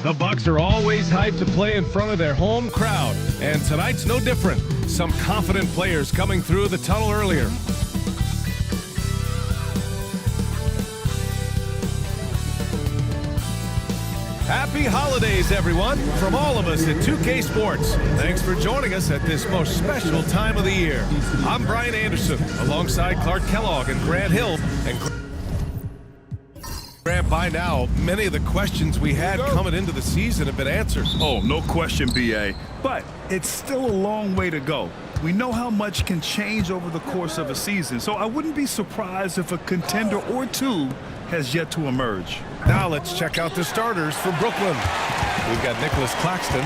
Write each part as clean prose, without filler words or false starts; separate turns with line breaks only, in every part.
The Bucks are always hyped to play in front of their home crowd, and tonight's no different. Some confident players coming through the tunnel earlier. Happy holidays, everyone, from all of us at 2K Sports. Thanks for joining us at this most special time of the year. I'm Brian Anderson, alongside Clark Kellogg and Grant Hill. And Grant, by now, many of the questions we had coming into the season have been answered.
Oh, no question, BA. But it's still a long way to go. We know how much can change over the course of a season, so I wouldn't be surprised if a contender or two has yet to emerge.
Now let's check out the starters for Brooklyn. We've got Nicholas Claxton.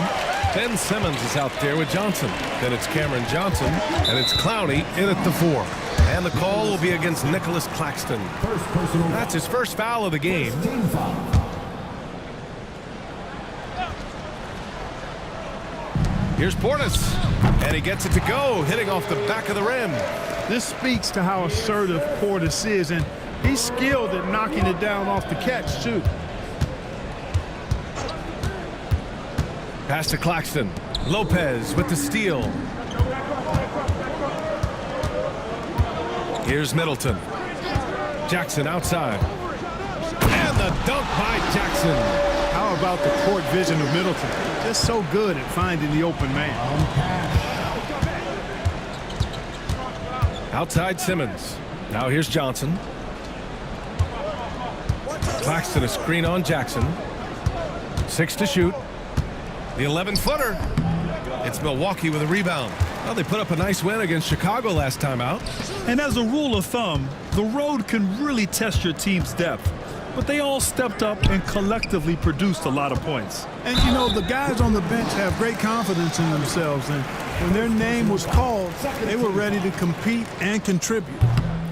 Ben Simmons is out there with Johnson. Then it's Cameron Johnson, and it's Clowney in at the 4. And the call will be against Nicholas Claxton. That's his first foul of the game. Here's Portis, and he gets it to go, hitting off the back of the rim.
This speaks to how assertive Portis is, and he's skilled at knocking it down off the catch, too.
Pass to Claxton. Lopez with the steal. Here's Middleton. Jackson outside. And the dunk by Jackson.
How about the court vision of Middleton? Just so good at finding the open man.
Outside Simmons. Now here's Johnson. Claxton a screen on Jackson. 6 to shoot. The 11-footer. It's Milwaukee with a rebound. Well, they put up a nice win against Chicago last time out.
And as a rule of thumb, the road can really test your team's depth. But they all stepped up and collectively produced a lot of points.
And, you know, the guys on the bench have great confidence in themselves, and when their name was called, they were ready to compete and contribute.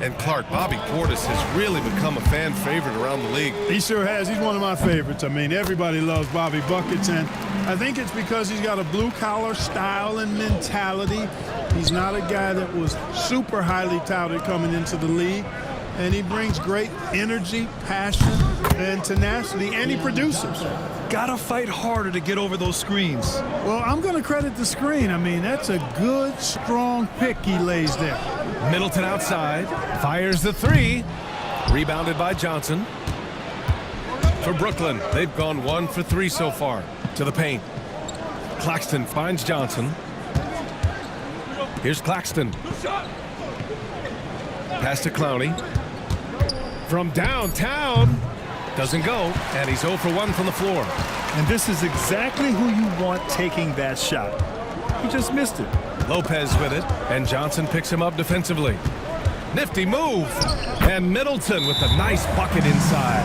And Clark, Bobby Portis has really become a fan favorite around the league.
He sure has. He's one of my favorites. I mean, everybody loves Bobby Buckets, and I think it's because he's got a blue-collar style and mentality. He's not a guy that was super highly touted coming into the league, and he brings great energy, passion, and tenacity, and he produces.
Gotta fight harder to get over those screens.
Well, I'm going to credit the screen. I mean, that's a good, strong pick he lays there.
Middleton outside, fires the 3. Rebounded by Johnson. For Brooklyn, they've gone 1 for 3 so far. To the paint. Claxton finds Johnson. Here's Claxton. Pass to Clowney. From downtown. Doesn't go, and he's 0 for 1 from the floor.
And this is exactly who you want taking that shot. He just missed it.
Lopez with it, and Johnson picks him up defensively. Nifty move, and Middleton with a nice bucket inside.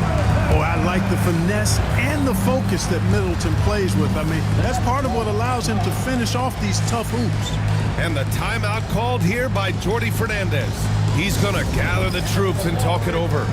Oh, I like the finesse and the focus that Middleton plays with. I mean, that's part of what allows him to finish off these tough hoops.
And the timeout called here by Jordi Fernandez. He's going to gather the troops and talk it over.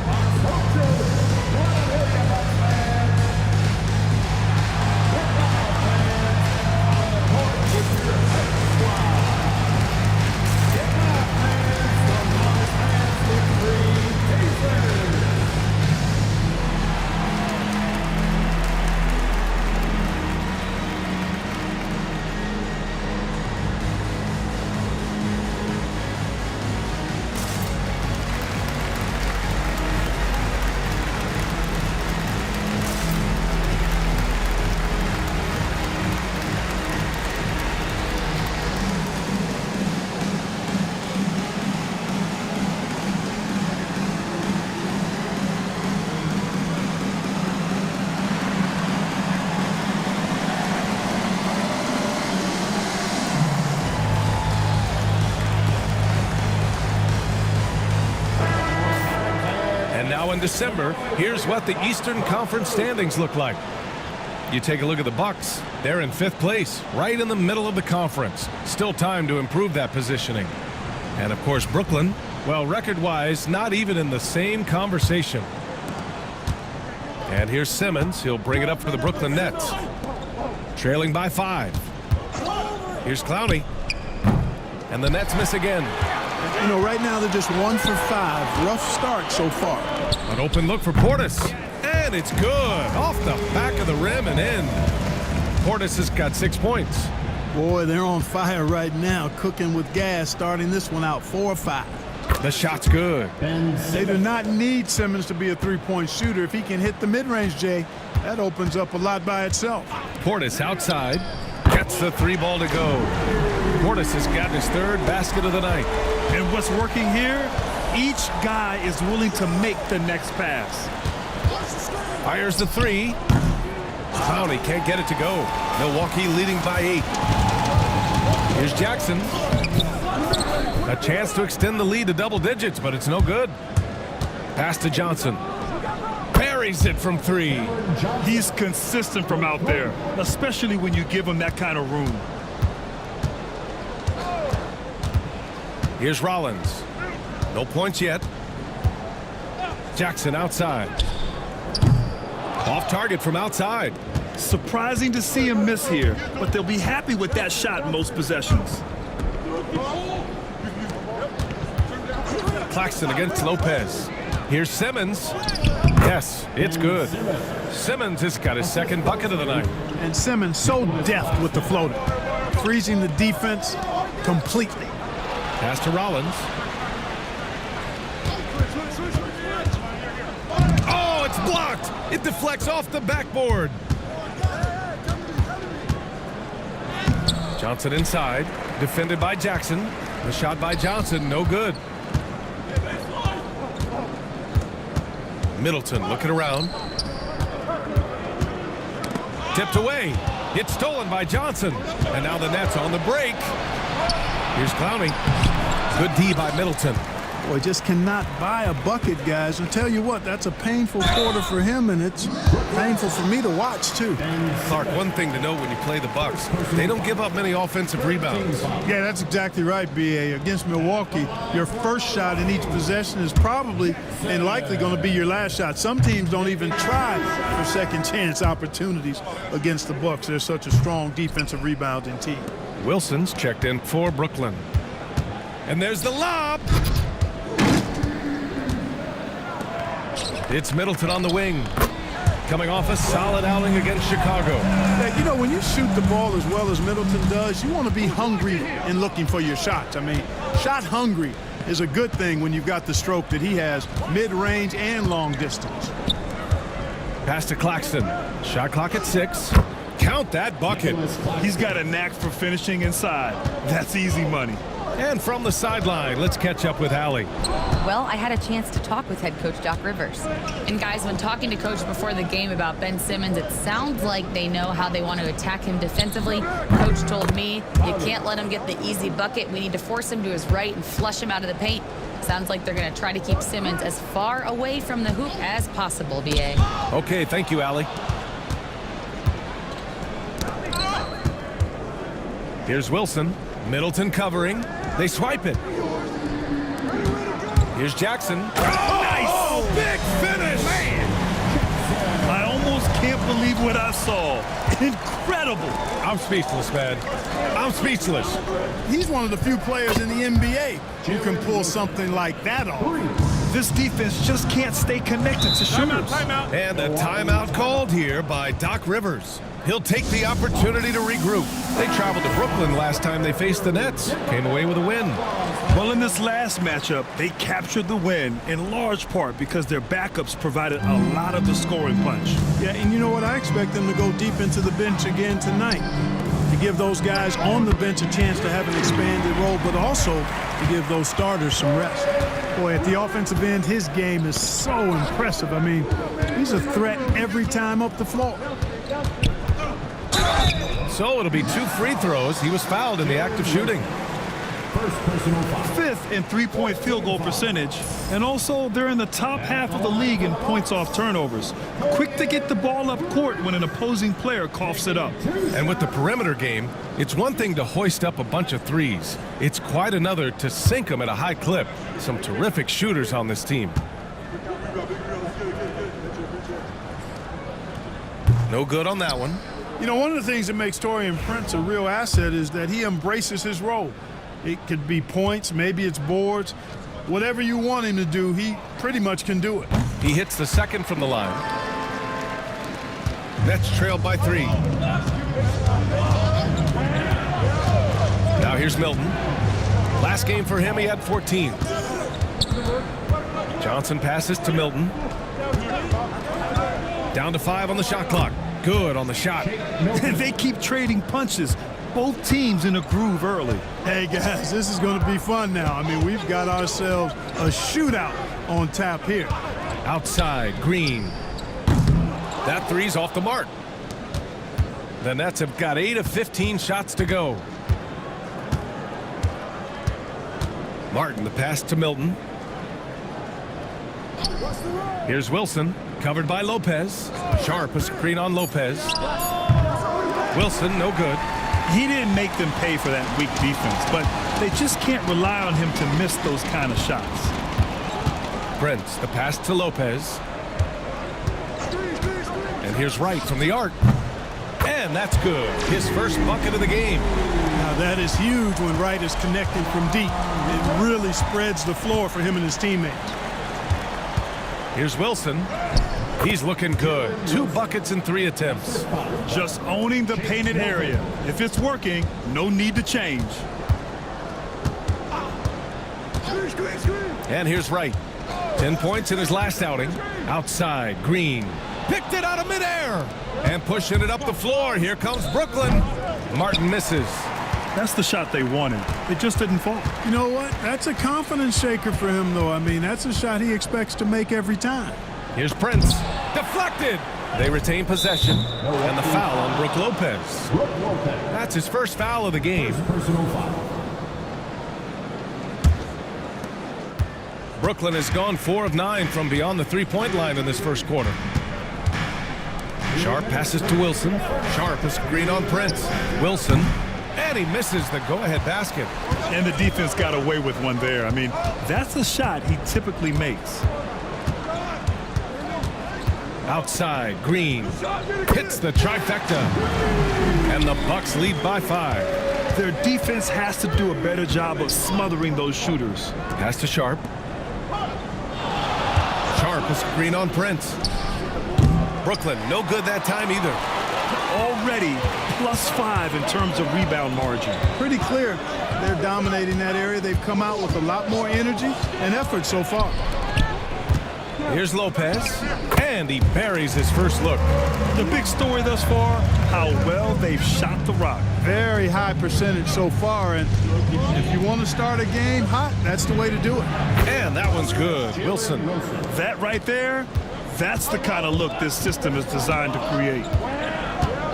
Now in December, here's what the Eastern Conference standings look like. You take a look at the Bucks. They're in 5th place, right in the middle of the conference. Still time to improve that positioning. And of course, Brooklyn, well, record-wise, not even in the same conversation. And here's Simmons. He'll bring it up for the Brooklyn Nets. Trailing by 5. Here's Clowney. And the Nets miss again.
You know, right now they're just 1 for 5. Rough start so far.
An open look for Portis. And it's good. Off the back of of the rim and in. Portis has got 6 points.
Boy, they're on fire right now, cooking with gas, starting this one out 4-5.
The shot's good.
They do not need Simmons to be a three-point shooter. If he can hit the mid-range, Jay, that opens up a lot by itself.
Portis outside. Gets the 3 ball to go. Portis has gotten his 3rd basket of the night.
And what's working here? Each guy is willing to make the next pass.
Fires the 3. Clowney can't get it to go. Milwaukee leading by 8. Here's Jackson. A chance to extend the lead to double digits, but it's no good. Pass to Johnson. Buries it from 3.
He's consistent from out there, especially when you give him that kind of room.
Here's Rollins. No points yet. Jackson outside. Off target from outside.
Surprising to see him miss here, but they'll be happy with that shot in most possessions.
Claxton against Lopez. Here's Simmons. Yes, it's good. Simmons has got his 2nd bucket of the night.
And Simmons so deft with the floater, freezing the defense completely.
Pass to Rollins. Oh, it's blocked. It deflects off the backboard. Johnson inside. Defended by Jackson. The shot by Johnson, no good. Middleton looking around. Tipped away. It's stolen by Johnson. And now the Nets on the break. Here's Clowney. Good D by Middleton.
Boy, just cannot buy a bucket, guys. I'll tell you what, that's a painful quarter for him, and it's painful for me to watch, too.
Clark, one thing to know when you play the Bucks, they don't give up many offensive rebounds.
Yeah, that's exactly right, B.A. Against Milwaukee, your first shot in each possession is probably and likely going to be your last shot. Some teams don't even try for second chance opportunities against the Bucks. They're such a strong defensive rebounding team.
Wilson's checked in for Brooklyn. And there's the lob. It's Middleton on the wing. Coming off a solid outing against Chicago.
Yeah, you know, when you shoot the ball as well as Middleton does, you want to be hungry in looking for your shots. I mean, shot hungry is a good thing when you've got the stroke that he has, mid-range and long distance.
Pass to Claxton. Shot clock at 6. Count that bucket.
He's got a knack for finishing inside. That's easy money.
And from the sideline, let's catch up with Allie.
Well, I had a chance to talk with head coach Doc Rivers. And guys, when talking to coach before the game about Ben Simmons, it sounds like they know how they want to attack him defensively. Coach told me, you can't let him get the easy bucket. We need to force him to his right and flush him out of the paint. Sounds like they're going to try to keep Simmons as far away from the hoop as possible, B.A.
Okay, thank you, Allie. Here's Wilson. Middleton covering. They swipe it. Here's Jackson. Oh, nice! Oh, big finish!
Man! I almost can't believe what I saw. Incredible!
I'm speechless, man. I'm speechless.
He's one of the few players in the NBA who can pull something like that off.
This defense just can't stay connected to shooters.
Timeout. And a timeout called here by Doc Rivers. He'll take the opportunity to regroup. They traveled to Brooklyn last time they faced the Nets. Came away with a win.
Well, in this last matchup, they captured the win in large part because their backups provided a lot of the scoring punch.
Yeah, and you know what? I expect them to go deep into the bench again tonight to give those guys on the bench a chance to have an expanded role, but also to give those starters some rest. Boy, at the offensive end, his game is so impressive. I mean, he's a threat every time up the floor.
So it'll be 2 free throws. He was fouled in the act of shooting.
5th in three-point field goal percentage, and also they're in the top half of the league in points off turnovers. Quick to get the ball up court when an opposing player coughs it up.
And with the perimeter game, it's one thing to hoist up a bunch of threes. It's quite another to sink them at a high clip. Some terrific shooters on this team. No good on that one.
You know, one of the things that makes Taurean Prince a real asset is that he embraces his role. It could be points, maybe it's boards. Whatever you want him to do, he pretty much can do it.
He hits the second from the line. Nets trailed by 3. Now here's Milton. Last game for him, he had 14. Johnson passes to Milton. Down to 5 on the shot clock. Good on the shot.
They keep trading punches. Both teams in a groove early.
Hey, guys, this is going to be fun now. I mean, we've got ourselves a shootout on tap here.
Outside, Green. That three's off the mark. The Nets have got 8 of 15 shots to go. Martin, the pass to Milton. Here's Wilson, covered by Lopez. Sharp, a screen on Lopez. Wilson, no good.
He didn't make them pay for that weak defense, but they just can't rely on him to miss those kind of shots.
Prince, the pass to Lopez. And here's Wright from the arc. And that's good. His first bucket of the game.
Now, that is huge when Wright is connecting from deep. It really spreads the floor for him and his teammates.
Here's Wilson. He's looking good. 2 buckets in 3 attempts.
Just owning the painted area. If it's working, no need to change.
And here's Wright. 10 points in his last outing. Outside, Green. Picked it out of midair. And pushing it up the floor. Here comes Brooklyn. Martin misses.
That's the shot they wanted. It just didn't fall.
You know what? That's a confidence shaker for him, though. I mean, that's a shot he expects to make every time.
Here's Prince. Deflected. They retain possession. And the foul on Brook Lopez. That's his first foul of the game. Brooklyn has gone 4 of 9 from beyond the three-point line in this first quarter. Sharp passes to Wilson. Sharp, a screen on Prince. Wilson. And he misses the go-ahead basket.
And the defense got away with one there. I mean, that's a shot he typically makes.
Outside, Green hits the trifecta. And the Bucks lead by 5.
Their defense has to do a better job of smothering those shooters.
Pass to Sharp. Sharp, a screen on Prince. Brooklyn, no good that time either.
Already +5 in terms of rebound margin.
Pretty clear they're dominating that area. They've come out with a lot more energy and effort so far.
Here's Lopez, and he buries his first look.
The big story thus far, how well they've shot the rock.
Very high percentage so far, and if you want to start a game hot, that's the way to do it.
And that one's good. Wilson.
That right there, that's the kind of look this system is designed to create.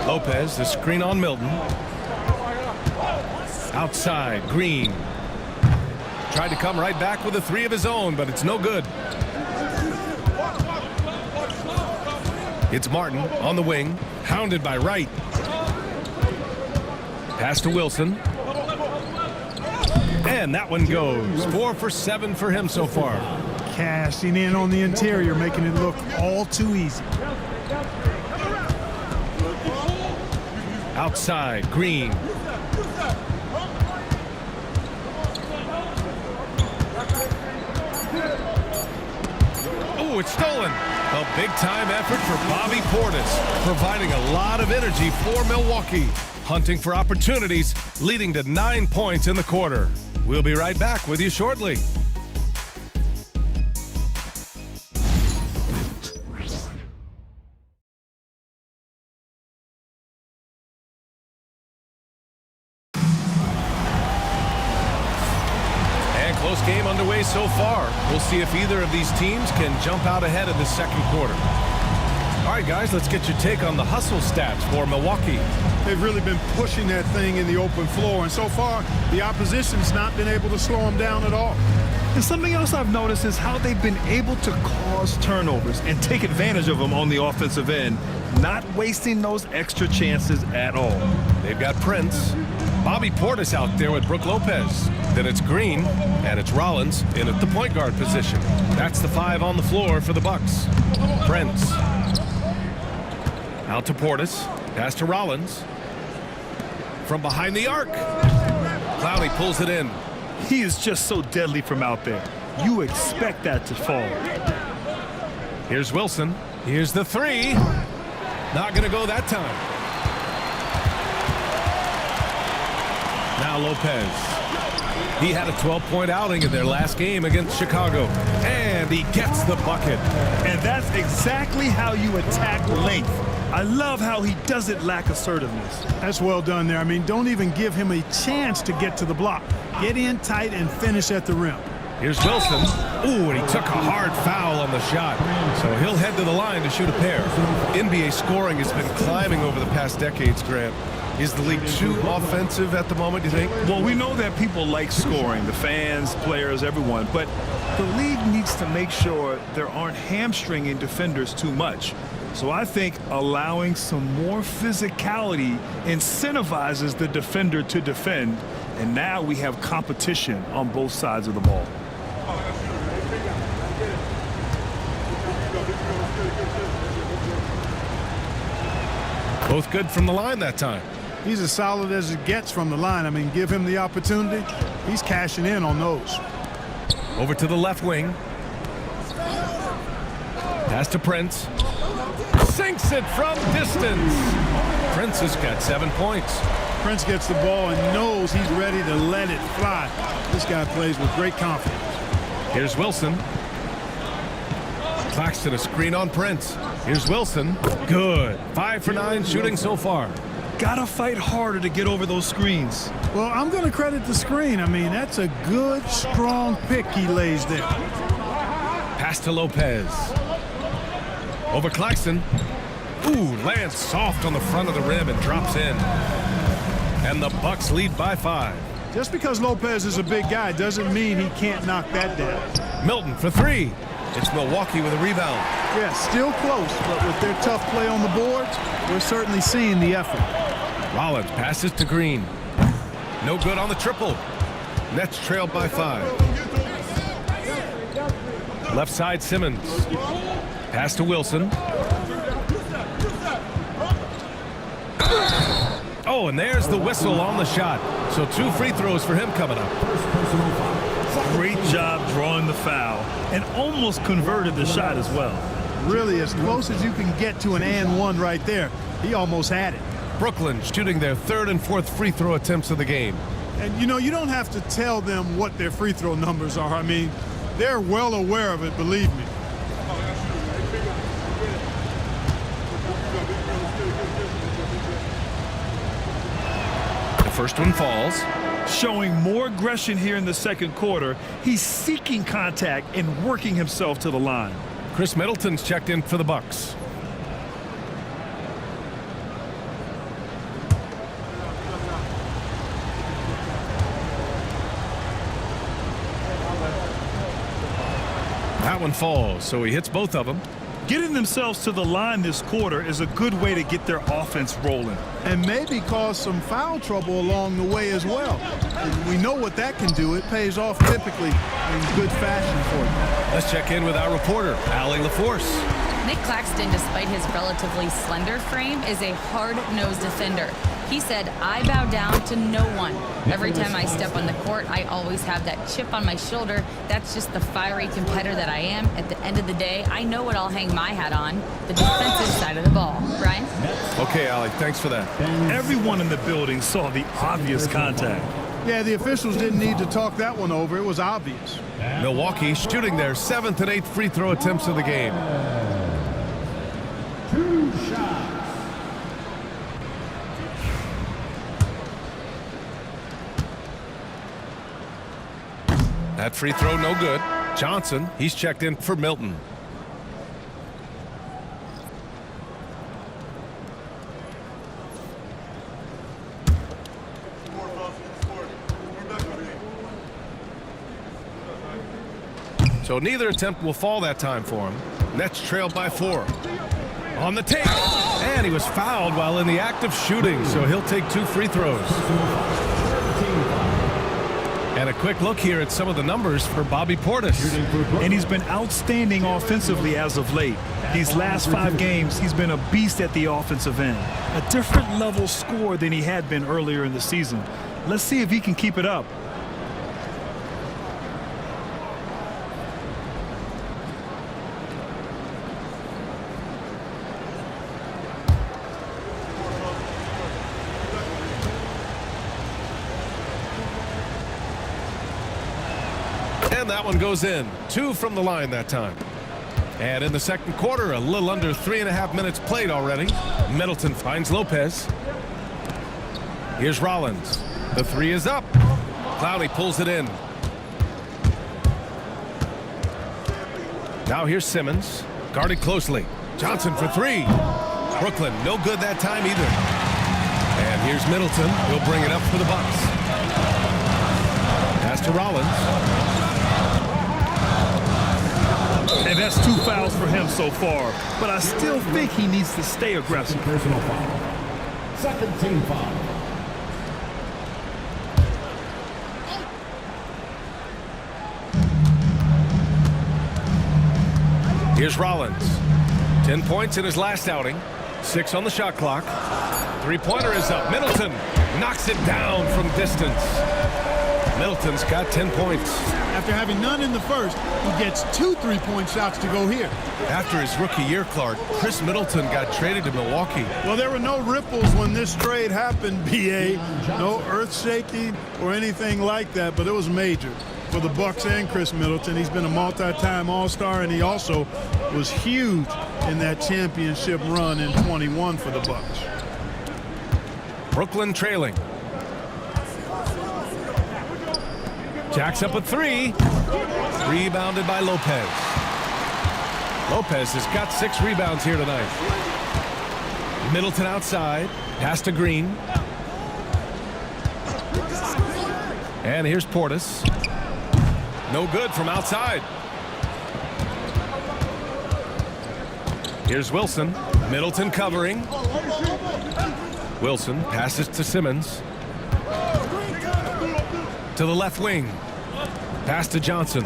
Lopez, the screen on Milton. Outside, Green. Tried to come right back with a 3 of his own, but it's no good. It's Martin on the wing, hounded by Wright. Pass to Wilson. And that one goes. 4 for 7 for him so far.
Cashing in on the interior, making it look all too easy.
Outside, Green. Oh, it's stolen. A big-time effort for Bobby Portis, providing a lot of energy for Milwaukee, hunting for opportunities, leading to 9 points in the quarter. We'll be right back with you shortly. Close game underway so far. We'll see if either of these teams can jump out ahead in the second quarter. All right, guys, let's get your take on the hustle stats for Milwaukee.
They've really been pushing that thing in the open floor, and so far, the opposition's not been able to slow them down at all.
And something else I've noticed is how they've been able to cause turnovers and take advantage of them on the offensive end, not wasting those extra chances at all.
They've got Prince, Bobby Portis out there with Brook Lopez. Then it's Green, and it's Rollins in at the point guard position. That's the 5 on the floor for the Bucks. Prince. Out to Portis. Pass to Rollins. From behind the arc. Clowney pulls it in.
He is just so deadly from out there. You expect that to fall.
Here's Wilson. Here's the 3. Not going to go that time. Now Lopez. He had a 12-point outing in their last game against Chicago. And he gets the bucket.
And that's exactly how you attack length. I love how he doesn't lack assertiveness.
That's well done there. I mean, don't even give him a chance to get to the block. Get in tight and finish at the rim.
Here's Wilson. Ooh, and he took a hard foul on the shot. So he'll head to the line to shoot a pair. NBA scoring has been climbing over the past decades, Grant. Is the league too offensive at the moment, do you think?
Well, we know that people like scoring, the fans, players, everyone, but the league needs to make sure there aren't hamstringing defenders too much. So I think allowing some more physicality incentivizes the defender to defend, and now we have competition on both sides of the ball.
Both good from the line that time.
He's as solid as it gets from the line. I mean, give him the opportunity. He's cashing in on those.
Over to the left wing. Pass to Prince. Sinks it from distance. Prince has got 7 points.
Prince gets the ball and knows he's ready to let it fly. This guy plays with great confidence.
Here's Wilson. Claxton a screen on Prince. Here's Wilson. Good. 5 for 9 shooting so far.
Gotta fight harder to get over those screens.
Well, I'm going to credit the screen. I mean, that's a good, strong pick he lays there.
Pass to Lopez. Over Claxton. Ooh, lands soft on the front of the rim and drops in. And the Bucks lead by 5.
Just because Lopez is a big guy doesn't mean he can't knock that down.
Milton for 3. It's Milwaukee with a rebound.
Yeah, still close, but with their tough play on the boards, we're certainly seeing the effort.
Rollins passes to Green. No good on the triple. Nets trailed by 5. Left side Simmons. Pass to Wilson. Oh, and there's the whistle on the shot. So 2 free throws for him coming up.
Great job drawing the foul and almost converted the shot as well.
Really as close as you can get to an and one right there. He almost had it.
Brooklyn shooting their 3rd and 4th free throw attempts of the game.
And, you know, you don't have to tell them what their free throw numbers are. I mean, they're well aware of it, believe me.
The first one falls.
Showing more aggression here in the second quarter. He's seeking contact and working himself to the line.
Chris Middleton's checked in for the Bucks. That one falls, so he hits both of them.
Getting themselves to the line this quarter is a good way to get their offense rolling.
And maybe cause some foul trouble along the way as well. And we know what that can do. It pays off typically in good fashion for them.
Let's check in with our reporter, Allie LaForce.
Nick Claxton, despite his relatively slender frame, is a hard-nosed defender. He said, "I bow down to no one. Every time I step on the court, I always have that chip on my shoulder. That's just the fiery competitor that I am. At the end of the day, I know what I'll hang my hat on, the defensive side of the ball." Brian?
Okay, Allie, thanks for that.
Everyone in the building saw the obvious contact.
Yeah, the officials didn't need to talk that one over. It was obvious.
Milwaukee shooting their 7th and 8th free throw attempts of the game.
2 shots.
That free throw no good. Johnson, he's checked in for Milton. So neither attempt will fall that time for him. Nets trailed by 4. On the take. And he was fouled while in the act of shooting, so he'll take 2 free throws. And a quick look here at some of the numbers for Bobby Portis.
And he's been outstanding offensively as of late. These last 5 games, he's been a beast at the offensive end. A different level score than he had been earlier in the season. Let's see if he can keep it up.
And that one goes in. 2 from the line that time. And in the second quarter, a little under 3.5 minutes played already. Middleton finds Lopez. Here's Rollins. The 3 is up. Clowney pulls it in. Now here's Simmons. Guarded closely. Johnson for 3. Brooklyn, no good that time either. And here's Middleton. He'll bring it up for the Bucks. Pass to Rollins.
And that's 2 fouls for him so far. But I still think he needs to stay aggressive.
Personal foul. Second team foul.
Here's Rollins. 10 points in his last outing. 6 on the shot clock. 3-pointer is up. Middleton knocks it down from distance. Middleton's got 10 points.
After having none in the first, he gets 2 3-point shots to go here.
After his rookie year, Clark, Chris Middleton got traded to Milwaukee.
Well, there were no ripples when this trade happened, B.A. No earth shaking or anything like that, but it was major for the Bucks and Chris Middleton. He's been a multi-time All-Star, and he also was huge in that championship run in 21 for the Bucks.
Brooklyn trailing. Jacks up a 3. Rebounded by Lopez. Lopez has got 6 rebounds here tonight. Middleton outside. Pass to Green. And here's Portis. No good from outside. Here's Wilson. Middleton covering. Wilson passes to Simmons. To the left wing. Pass to Johnson.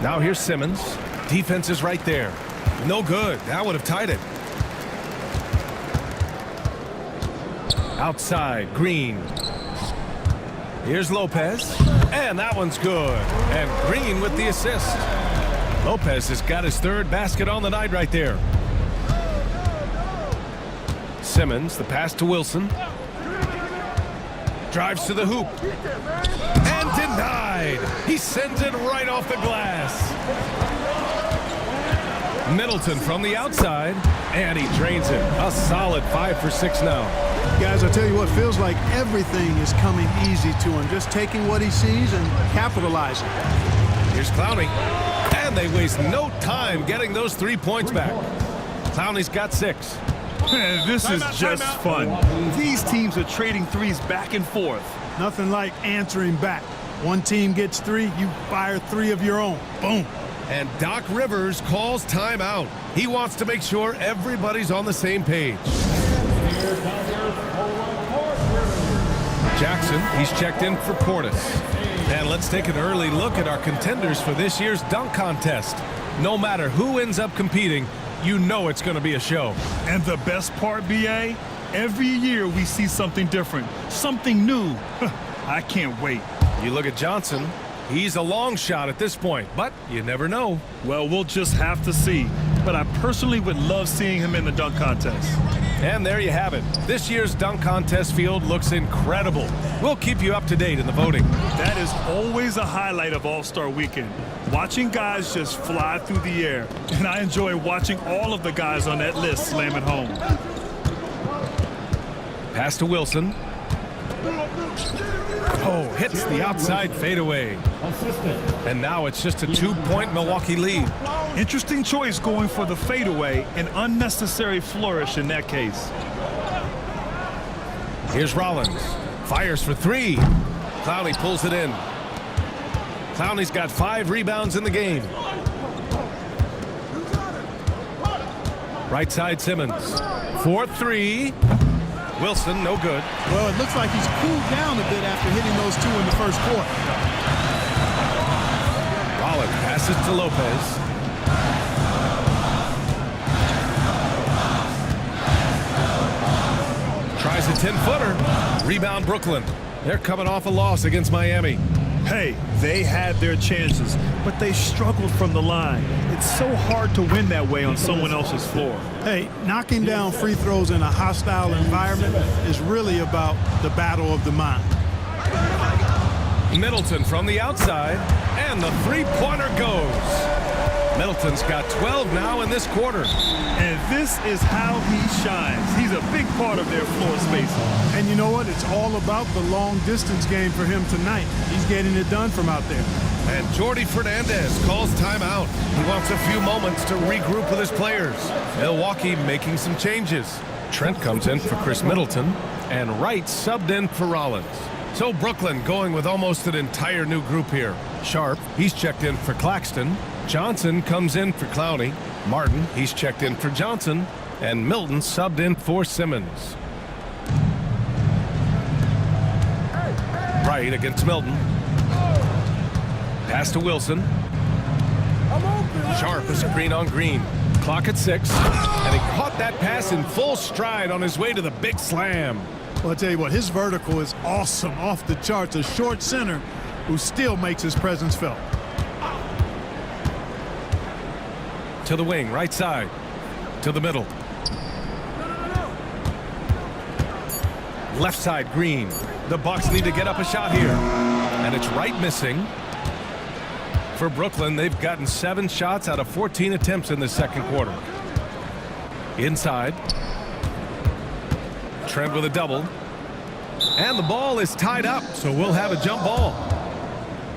Now here's Simmons. Defense is right there. No good. That would have tied it. Outside, Green. Here's Lopez. And that one's good. And Green with the assist. Lopez has got his 3rd basket on the night right there. Simmons, the pass to Wilson. Drives to the hoop. And denied. He sends it right off the glass. Middleton from the outside. And he drains it. A solid 5 for 6 now.
Guys, I tell you what, feels like everything is coming easy to him. Just taking what he sees and capitalizing.
Here's Clowney. And they waste no time getting those 3 points back. Clowney's got 6.
Man, this is just fun. These teams are trading 3s back and forth.
Nothing like answering back. One team gets 3, you fire 3 of your own. Boom.
And Doc Rivers calls timeout. He wants to make sure everybody's on the same page. Jackson, he's checked in for Portis. And let's take an early look at our contenders for this year's dunk contest. No matter who ends up competing, you know it's going to be a show.
And the best part, B.A., every year we see something different, something new. I can't wait.
You look at Johnson, he's a long shot at this point, but you never know.
Well, we'll just have to see. But I personally would love seeing him in the dunk contest.
And there you have it. This year's dunk contest field looks incredible. We'll keep you up to date in the voting.
That is always a highlight of All-Star Weekend. Watching guys just fly through the air. And I enjoy watching all of the guys on that list slam it home.
Pass to Wilson. Oh, hits the outside fadeaway. And now it's just a 2-point Milwaukee lead.
Interesting choice going for the fadeaway, an unnecessary flourish in that case.
Here's Rollins. Fires for 3. Clowney pulls it in. Clowney's got 5 rebounds in the game. Right side Simmons. 4-3. Wilson, no good.
Well, it looks like he's cooled down a bit after hitting those 2 in the first quarter.
Rollins passes to Lopez. Tries a 10-footer. Rebound Brooklyn. They're coming off a loss against Miami.
Hey, they had their chances, but they struggled from the line. It's so hard to win that way on someone else's floor.
Hey, knocking down free throws in a hostile environment is really about the battle of the mind.
Middleton from the outside, and the three-pointer goes. Middleton's got 12 now in this quarter.
And this is how he shines. He's a big part of their floor space.
And you know what? It's all about the long-distance game for him tonight. He's getting it done from out there.
And Jordi Fernandez calls timeout. He wants a few moments to regroup with his players. Milwaukee making some changes. Trent comes in for Chris Middleton, and Wright subbed in for Rollins. So Brooklyn going with almost an entire new group here. Sharp, he's checked in for Claxton. Johnson comes in for Clowney. Martin, he's checked in for Johnson. And Milton subbed in for Simmons. Wright against Milton. Pass to Wilson. Sharp is green on green. Clock at 6. And he caught that pass in full stride on his way to the big slam.
Well, I'll tell you what, his vertical is awesome, off the charts. A short center who still makes his presence felt.
To the wing, right side. To the middle. Left side, Green. The Bucks need to get up a shot here. And it's Wright missing. For Brooklyn, they've gotten 7 shots out of 14 attempts in the second quarter. Inside. Trent with a double. And the ball is tied up, so we'll have a jump ball.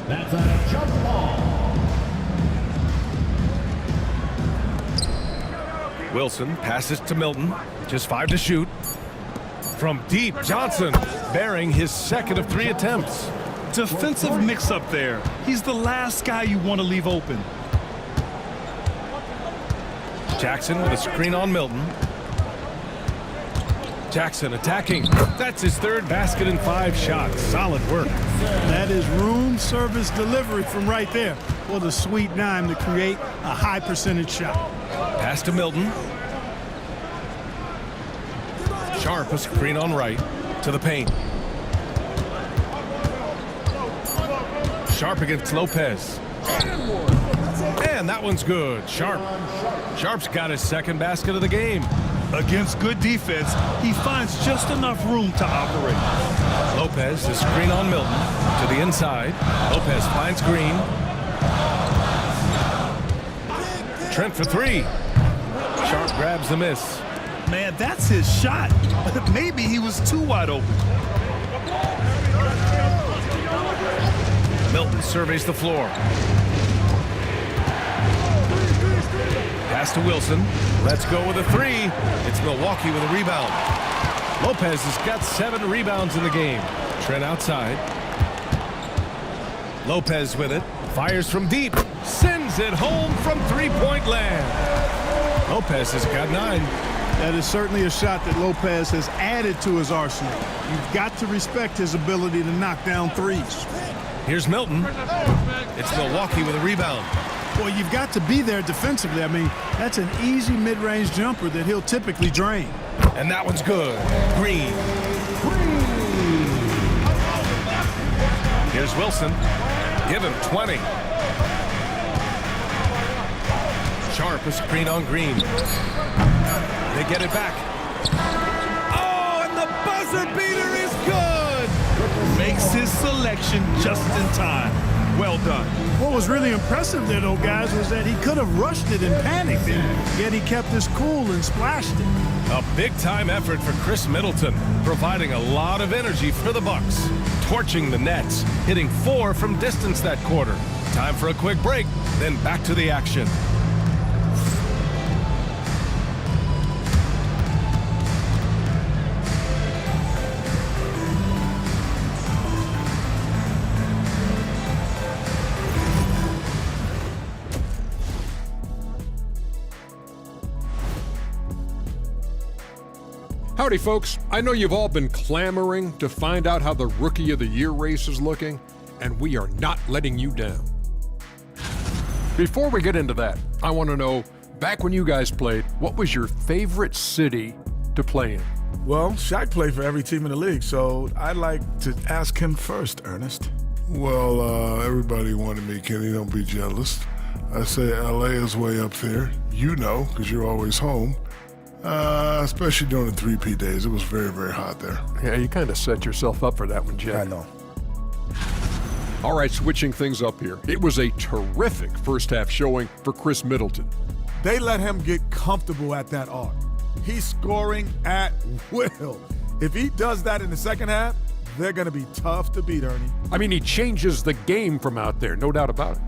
That's a jump ball.
Wilson passes to Milton. Just 5 to shoot. From deep, Johnson bearing his second of 3 attempts.
Defensive mix-up there. He's the last guy you want to leave open.
Jackson with a screen on Milton. Jackson attacking. That's his 3rd basket in 5 shots. Solid work.
That is room service delivery from right there. What a sweet dime to create a high percentage shot.
Pass to Milton. Sharp a screen on Wright. To the paint. Sharp against Lopez. And that one's good. Sharp. Sharp's got his 2nd basket of the game.
Against good defense, he finds just enough room to operate.
Lopez, the screen on Milton. To the inside. Lopez finds Green. Trent for 3. Sharp grabs the miss.
Man, that's his shot. Maybe he was too wide open.
Milton surveys the floor. Pass to Wilson. Let's go with a 3. It's Milwaukee with a rebound. Lopez has got 7 rebounds in the game. Trent outside. Lopez with it. Fires from deep. Sends it home from 3-point land. Lopez has got 9.
That is certainly a shot that Lopez has added to his arsenal. You've got to respect his ability to knock down threes.
Here's Milton. It's Milwaukee with a rebound.
Well, you've got to be there defensively. I mean, that's an easy mid-range jumper that he'll typically drain.
And that one's good. Green. Here's Wilson. Give him 20. Sharp a screen on Green. They get it back. Oh, and the buzzer beater is good.
Makes his selection just in time. Well done.
What was really impressive there, though, guys, was that he could have rushed it and panicked it, yet he kept his cool and splashed it.
A big-time effort for Chris Middleton, providing a lot of energy for the Bucks. Torching the Nets, hitting 4 from distance that quarter. Time for a quick break, then back to the action.
Howdy, folks. I know you've all been clamoring to find out how the Rookie of the Year race is looking, and we are not letting you down. Before we get into that, I want to know, back when you guys played, what was your favorite city to play in?
Well, Shaq played for every team in the league, so I'd like to ask him first, Ernest.
Well, everybody wanted me, Kenny, don't be jealous. I say LA is way up there. You know, because you're always home. Especially during the 3P days. It was very, very hot there.
Yeah, you kind of set yourself up for that one, Jack.
I know.
All right, switching things up here. It was a terrific first half showing for Chris Middleton.
They let him get comfortable at that arc. He's scoring at will. If he does that in the second half, they're going to be tough to beat, Ernie.
I mean, he changes the game from out there, no doubt about it.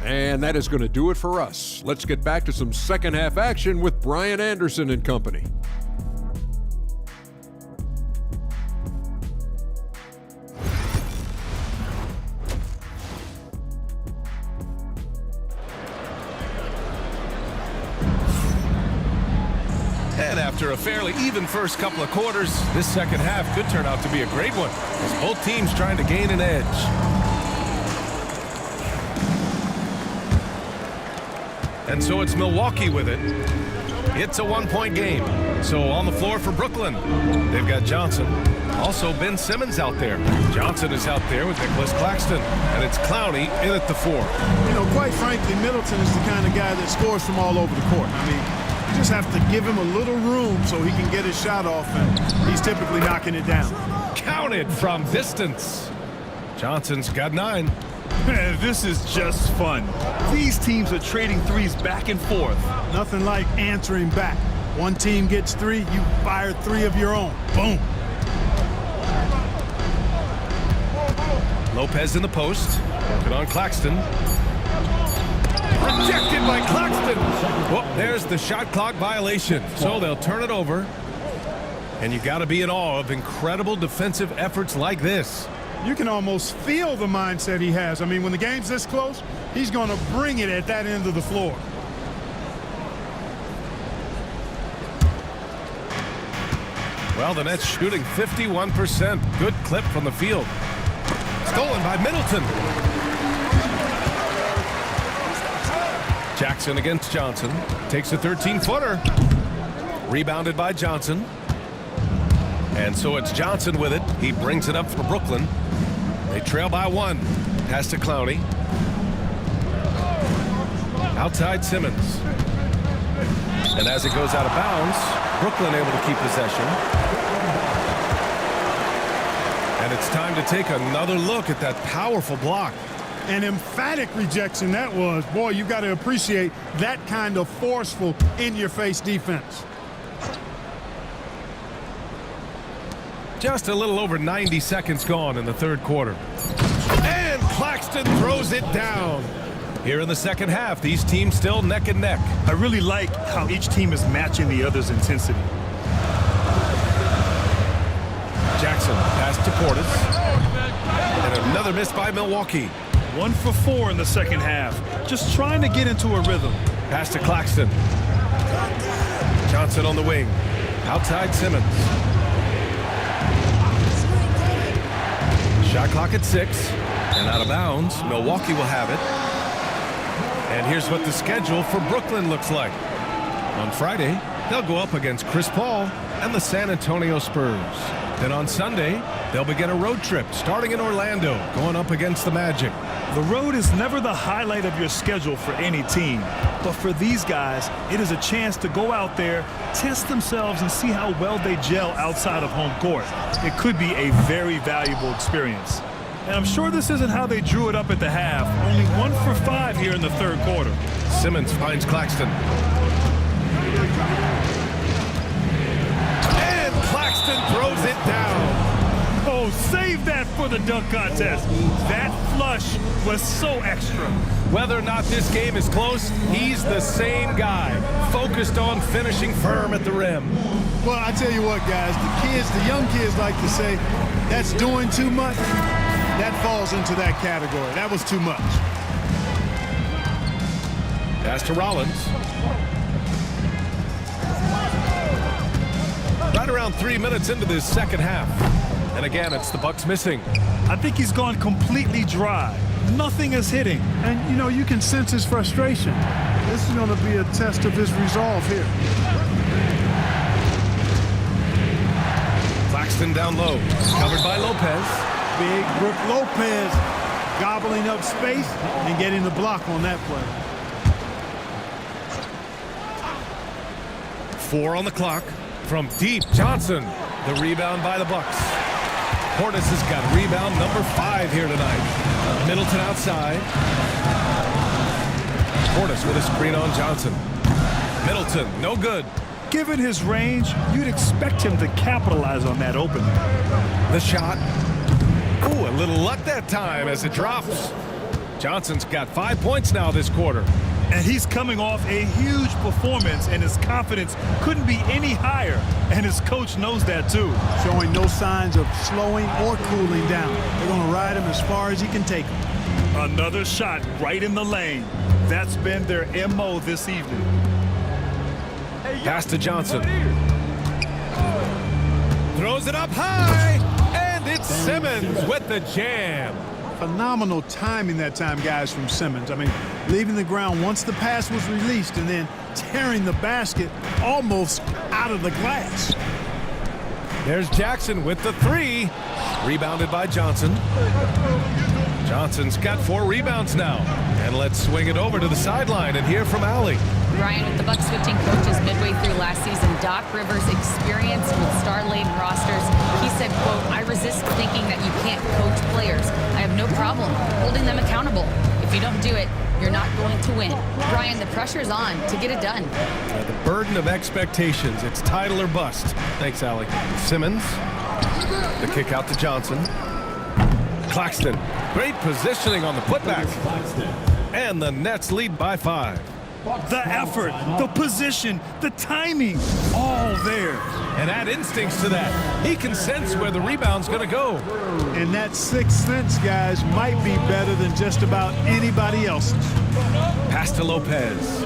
And that is going to do it for us. Let's get back to some second half action with Brian Anderson and company.
And after a fairly even first couple of quarters, this second half could turn out to be a great one, as both teams trying to gain an edge. And so it's Milwaukee with it. It's a one-point game. So on the floor for Brooklyn, they've got Johnson. Also Ben Simmons out there. Johnson is out there with Nicholas Claxton. And it's Clowney in at the 4.
You know, quite frankly, Middleton is the kind of guy that scores from all over the court. I mean, you just have to give him a little room so he can get his shot off, and he's typically knocking it down.
Counted from distance. Johnson's got 9.
Man, this is just fun. These teams are trading threes back and forth.
Nothing like answering back. One team gets 3, you fire 3 of your own. Boom.
Lopez in the post. Working on Claxton. Rejected by Claxton. Whoop, there's the shot clock violation. So they'll turn it over. And you got to be in awe of incredible defensive efforts like this.
You can almost feel the mindset he has. I mean, when the game's this close, he's going to bring it at that end of the floor.
Well, the Nets shooting 51%. Good clip from the field. Stolen by Middleton. Jackson against Johnson. Takes a 13-footer. Rebounded by Johnson. And so it's Johnson with it. He brings it up for Brooklyn. They trail by 1. Pass to Clowney. Outside Simmons. And as it goes out of bounds, Brooklyn able to keep possession. And it's time to take another look at that powerful block.
An emphatic rejection that was. Boy, you got to appreciate that kind of forceful in-your-face defense.
Just a little over 90 seconds gone in the third quarter. And Claxton throws it down. Here in the second half, these teams still neck and neck.
I really like how each team is matching the other's intensity.
Jackson pass to Portis. And another miss by Milwaukee.
1 for 4 in the second half. Just trying to get into a rhythm.
Pass to Claxton. Johnson on the wing. Outside Simmons. Shot clock at 6. And out of bounds, Milwaukee will have it. And here's what the schedule for Brooklyn looks like. On Friday, they'll go up against Chris Paul and the San Antonio Spurs. Then on Sunday, they'll begin a road trip starting in Orlando, going up against the Magic.
The road is never the highlight of your schedule for any team. But for these guys, it is a chance to go out there, test themselves, and see how well they gel outside of home court. It could be a very valuable experience. And I'm sure this isn't how they drew it up at the half. Only 1 for 5 here in the third quarter.
Simmons finds Claxton. And Claxton throws it down.
Oh, save that for the dunk contest. That flush was so extra.
Whether or not this game is close, he's the same guy, focused on finishing firm at the rim.
Well, I tell you what, guys, the young kids like to say, that's doing too much. That falls into that category. That was too much.
Pass to Rollins. Right around 3 minutes into this second half. And again, it's the Bucks missing.
I think he's gone completely dry. Nothing is hitting.
And, you know, you can sense his frustration. This is going to be a test of his resolve here.
Claxton down low. Covered by Lopez.
Big Brook Lopez gobbling up space and getting the block on that play.
4 on the clock. From deep, Johnson The rebound by the Bucks. Portis has got rebound number 5 here tonight. Middleton outside. Portis with a screen on Johnson. Middleton, no good.
Given his range, you'd expect him to capitalize on that opening.
The shot. Ooh, a little luck that time as it drops. Johnson's got 5 points now this quarter.
And he's coming off a huge performance, and his confidence couldn't be any higher. And his coach knows that too.
Showing no signs of slowing or cooling down. They're going to ride him as far as he can take him.
Another shot right in the lane. That's been their MO this evening.
Pass to Johnson. Throws it up high, and it's Simmons with the jam.
Phenomenal timing that time, guys, from Simmons. I mean, leaving the ground once the pass was released and then tearing the basket almost out of the glass.
There's Jackson with the 3. Rebounded by Johnson. Johnson's got 4 rebounds now. And let's swing it over to the sideline and hear from Allie.
Ryan, with the Bucks switching coaches midway through last season, Doc Rivers' experience with star-laden rosters, he said, quote, "I resist thinking that you can't coach players. I have no problem holding them accountable. If you don't do it, you're not going to win." Ryan, the pressure's on to get it done.
The burden of expectations. It's title or bust. Thanks, Allie. Simmons. The kick out to Johnson. Claxton. Great positioning on the putback. And the Nets lead by 5.
The effort, the position, the timing, all there.
And add instincts to that. He can sense where the rebound's going to go.
And that 6th sense, guys, might be better than just about anybody else's.
Pass to Lopez.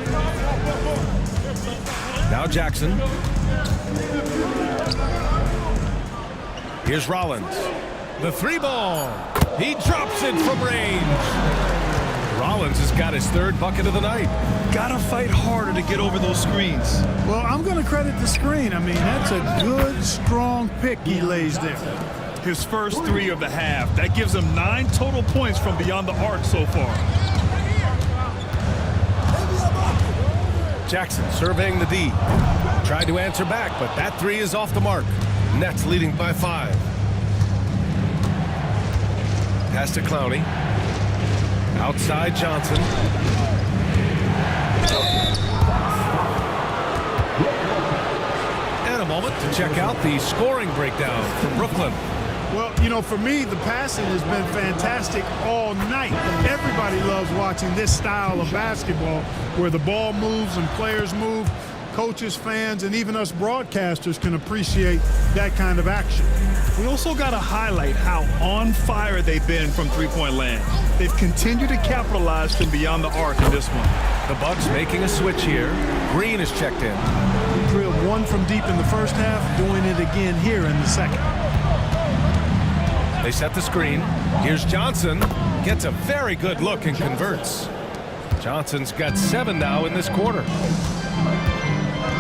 Now Jackson. Here's Rollins. The 3 ball. He drops it from range. Rollins has got his 3rd bucket of the night.
Gotta fight harder to get over those screens.
Well, I'm going to credit the screen. I mean, that's a good, strong pick he lays there.
His first 3 of the half. That gives him 9 total points from beyond the arc so far.
Jackson surveying the D. Tried to answer back, but that 3 is off the mark. Nets leading by 5. Pass to Clowney. Outside Johnson. And a moment to check out the scoring breakdown from Brooklyn.
Well, you know, for me, the passing has been fantastic all night. Everybody loves watching this style of basketball where the ball moves and players move. Coaches, fans, and even us broadcasters can appreciate that kind of action.
We also got to highlight how on fire they've been from three-point land. They've continued to capitalize from beyond the arc in this one.
The Bucks making a switch here. Green is checked in.
We drilled 1 from deep in the first half, doing it again here in the second.
They set the screen. Here's Johnson. Gets a very good look and converts. Johnson's got 7 now in this quarter.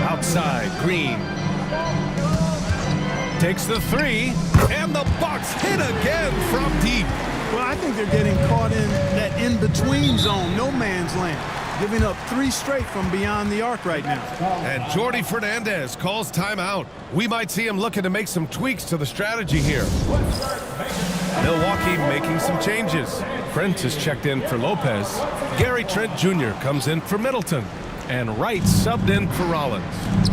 Outside, Green. Takes the 3, and the Bucks hit again from deep.
Well, I think they're getting caught in that in-between zone, no man's land, giving up 3 straight from beyond the arc right now.
And Jordi Fernandez calls timeout. We might see him looking to make some tweaks to the strategy here. Milwaukee making some changes. Prince is checked in for Lopez. Gary Trent Jr. comes in for Middleton. And Wright subbed in for Rollins.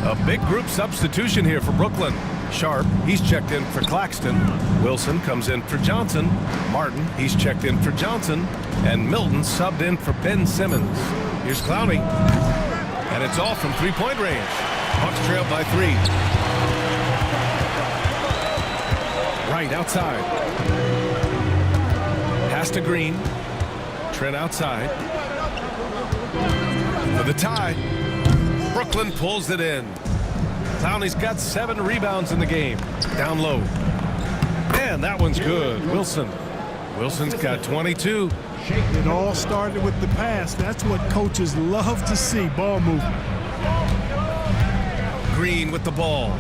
A big group substitution here for Brooklyn. Sharp, he's checked in for Claxton. Wilson comes in for Johnson. Martin, he's checked in for Johnson. And Milton subbed in for Ben Simmons. Here's Clowney. And it's all from 3-point range. Bucks trail by 3. Wright outside. Pass to Green. Trent outside. For the tie. Brooklyn pulls it in. Clowney's got 7 rebounds in the game. Down low. And that one's good. Wilson's got 22.
It all started with the pass. That's what coaches love to see, ball movement.
Green with the ball.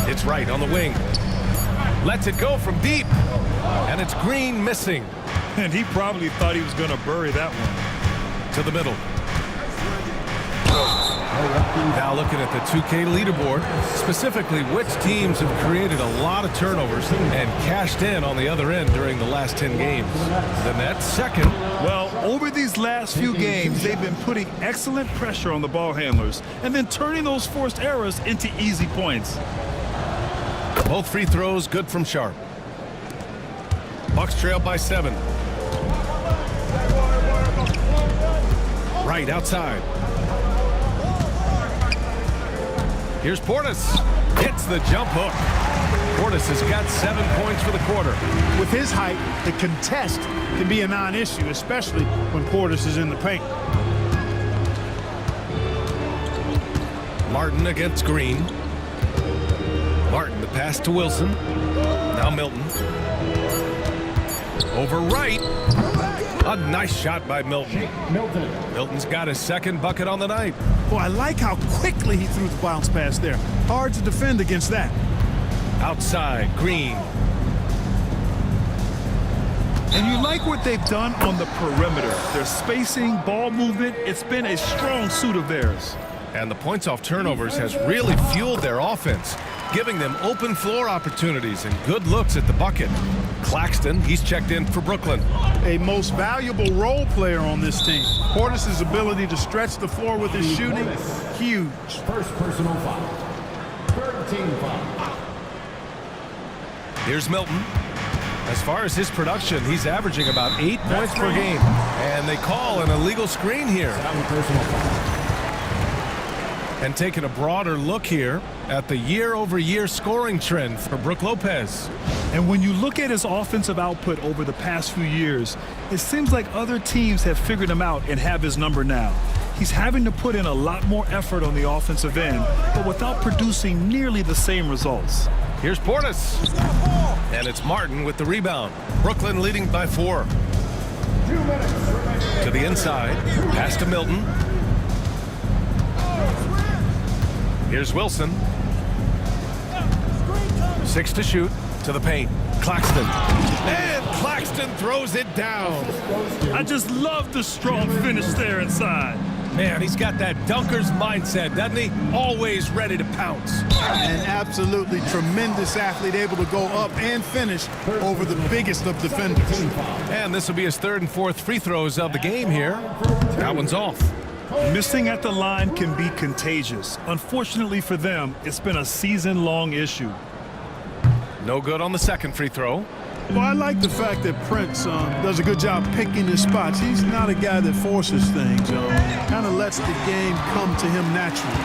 It's Wright on the wing. Lets it go from deep. And it's Green missing.
And he probably thought he was going to bury that one.
To the middle. Now looking at the 2K leaderboard, specifically which teams have created a lot of turnovers and cashed in on the other end during the last 10 games. The Nets second.
Well, over these last few games, they've been putting excellent pressure on the ball handlers and then turning those forced errors into easy points.
Both free throws good from Sharp. Bucks trail by 7. Right outside. Here's Portis. Hits the jump hook. Portis has got 7 points for the quarter.
With his height, the contest can be a non-issue, especially when Portis is in the paint.
Martin against Green. Martin, the pass to Wilson. Now Milton. Over right. A nice shot by Milton. Milton's got his second bucket on the night.
Boy, I like how quickly he threw the bounce pass there. Hard to defend against that.
Outside, Green.
And you like what they've done on the perimeter. Their spacing, ball movement, it's been a strong suit of theirs.
And the points off turnovers has really fueled their offense, giving them open floor opportunities and good looks at the bucket. Claxton, he's checked in for Brooklyn.
A most valuable role player on this team. Portis' ability to stretch the floor with his shooting, huge.
First personal foul. Third team foul.
Here's Milton. As far as his production, he's averaging about 8 points per game. And they call an illegal screen here.
Personal foul.
And taking a broader look here at the year-over-year scoring trend for Brook Lopez.
And when you look at his offensive output over the past few years, it seems like other teams have figured him out and have his number now. He's having to put in a lot more effort on the offensive end, but without producing nearly the same results.
Here's Portis. And it's Martin with the rebound. Brooklyn leading by 4.
2 minutes remaining.
To the inside. Pass to Milton. Here's Wilson. 6 to shoot. To the paint. Claxton. And Claxton throws it down.
I just love the strong finish there inside.
Man, he's got that dunker's mindset, doesn't he? Always ready to pounce.
An absolutely tremendous athlete, able to go up and finish over the biggest of defenders.
And this will be his 3rd and 4th free throws of the game here. That one's off.
Missing at the line can be contagious. Unfortunately for them, it's been a season-long issue.
No good on the second free throw.
Well, I like the fact that Prince does a good job picking his spots. He's not a guy that forces things. Kind of lets the game come to him naturally.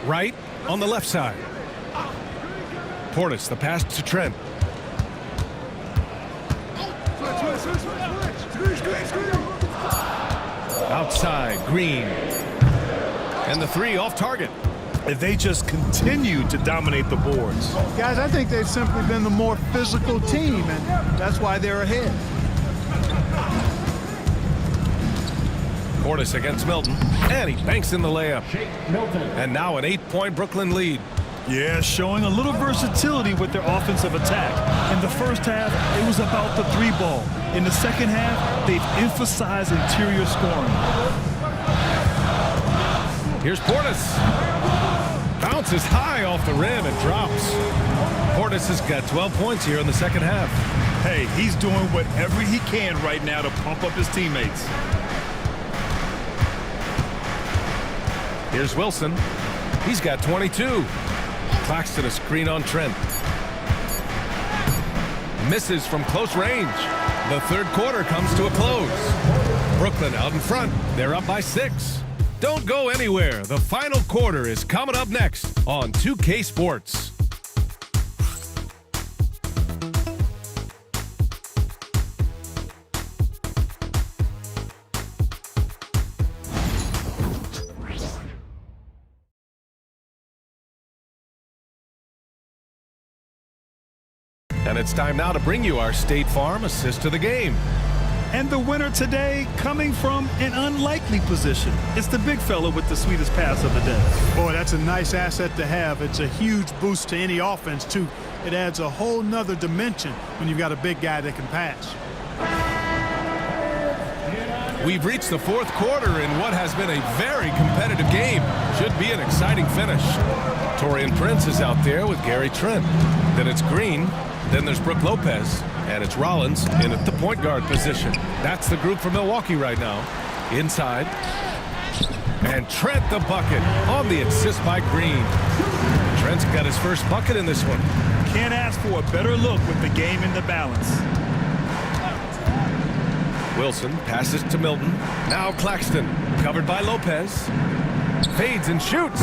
Right on the left side. Portis, the pass to Trent. Outside, Green. And the 3 off target.
And they just continue to dominate the boards.
Guys, I think they've simply been the more physical team, and that's why they're ahead.
Portis against Milton. And he banks in the layup. And now an 8-point Brooklyn lead.
Yeah, showing a little versatility with their offensive attack. In the first half, it was about the 3-ball. In the second half, they've emphasized interior scoring.
Here's Portis. Bounces high off the rim and drops. Portis has got 12 points here in the second half.
Hey, he's doing whatever he can right now to pump up his teammates.
Here's Wilson. He's got 22. Claxton a screen on Trent. Misses from close range. The 3rd quarter comes to a close. Brooklyn out in front. They're up by 6. Don't go anywhere. The final quarter is coming up next on 2K Sports. And it's time now to bring you our State Farm assist to the game.
And the winner today coming from an unlikely position. It's the big fella with the sweetest pass of the day.
Boy, that's a nice asset to have. It's a huge boost to any offense, too. It adds a whole nother dimension when you've got a big guy that can pass.
We've reached the fourth quarter in what has been a very competitive game. Should be an exciting finish. Torian Prince is out there with Gary Trent. Then it's Green. Then there's Brook Lopez. And it's Rollins in at the point guard position. That's the group for Milwaukee right now. Inside. And Trent the bucket on the assist by Green. Trent's got his first bucket in this one.
Can't ask for a better look with the game in the balance.
Wilson passes to Milton. Now Claxton, covered by Lopez. Fades and shoots.